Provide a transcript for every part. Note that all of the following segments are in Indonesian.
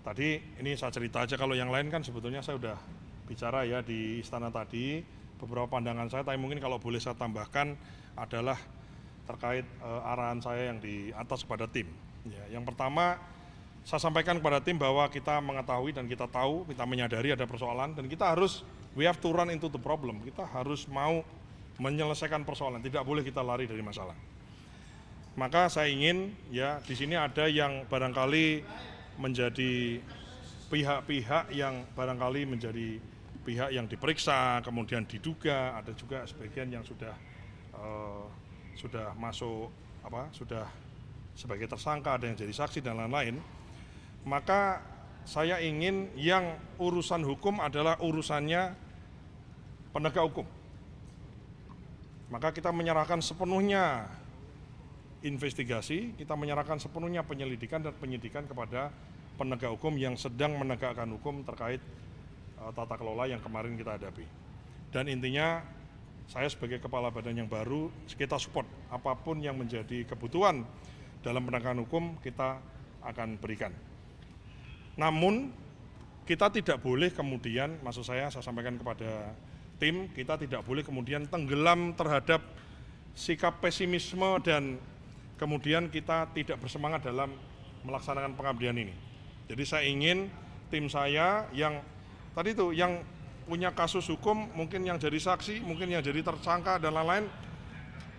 Tadi ini saya cerita aja, kalau yang lain kan sebetulnya saya udah bicara ya di istana tadi, beberapa pandangan saya, tapi mungkin kalau boleh saya tambahkan adalah terkait arahan saya yang di atas kepada tim. Ya, yang pertama, saya sampaikan kepada tim bahwa kita mengetahui dan kita tahu, kita menyadari ada persoalan dan kita harus, we have to run into the problem. Kita harus mau menyelesaikan persoalan, tidak boleh kita lari dari masalah. Maka saya ingin ya di sini ada yang barangkali menjadi pihak-pihak yang barangkali menjadi pihak yang diperiksa, kemudian diduga, ada juga sebagian yang sudah masuk sudah sebagai tersangka, ada yang jadi saksi dan lain-lain. Maka saya ingin yang urusan hukum adalah urusannya penegak hukum. Maka kita menyerahkan sepenuhnya investigasi, kita menyerahkan sepenuhnya penyelidikan dan penyidikan kepada penegak hukum yang sedang menegakkan hukum terkait tata kelola yang kemarin kita hadapi. Dan intinya saya sebagai kepala badan yang baru, kita support apapun yang menjadi kebutuhan dalam penegakan hukum kita akan berikan. Namun kita tidak boleh kemudian, maksud saya sampaikan kepada tim, kita tidak boleh kemudian tenggelam terhadap sikap pesimisme dan kemudian kita tidak bersemangat dalam melaksanakan pengabdian ini. Jadi saya ingin tim saya yang tadi itu, yang punya kasus hukum, mungkin yang jadi saksi, mungkin yang jadi tersangka dan lain-lain,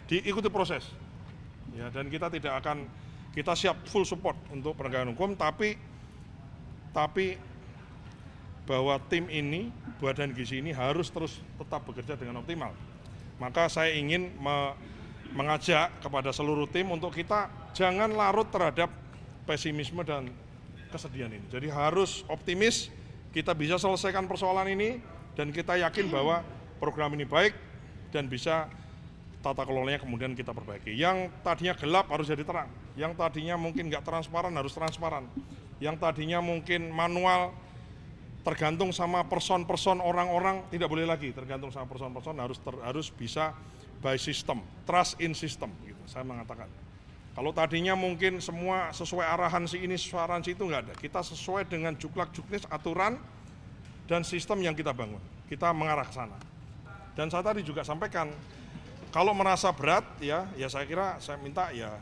diikuti proses. Ya, dan kita tidak akan, kita siap full support untuk penegakan hukum, tapi bahwa tim ini, Badan Gizi ini harus terus tetap bekerja dengan optimal. Maka saya ingin mengajak kepada seluruh tim untuk kita jangan larut terhadap pesimisme dan kesedihan ini. Jadi harus optimis, kita bisa selesaikan persoalan ini dan kita yakin bahwa program ini baik dan bisa tata kelolanya kemudian kita perbaiki. Yang tadinya gelap harus jadi terang, yang tadinya mungkin nggak transparan harus transparan, yang tadinya mungkin manual tergantung sama person-person orang-orang tidak boleh lagi tergantung sama person-person, harus bisa by system, trust in system gitu. Saya mengatakan kalau tadinya mungkin semua sesuai arahan si ini, sesuai arahan si itu, nggak ada. Kita sesuai dengan juklak-juknis aturan dan sistem yang kita bangun, kita mengarah ke sana. Dan saya tadi juga sampaikan, kalau merasa berat ya saya kira saya minta ya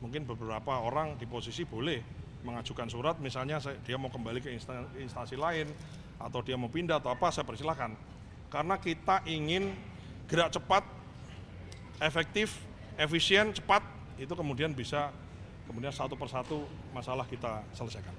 mungkin beberapa orang di posisi boleh mengajukan surat, misalnya dia mau kembali ke instansi lain atau dia mau pindah atau apa, saya persilahkan. Karena kita ingin gerak cepat, efektif, efisien, cepat, itu kemudian bisa kemudian satu persatu masalah kita selesaikan.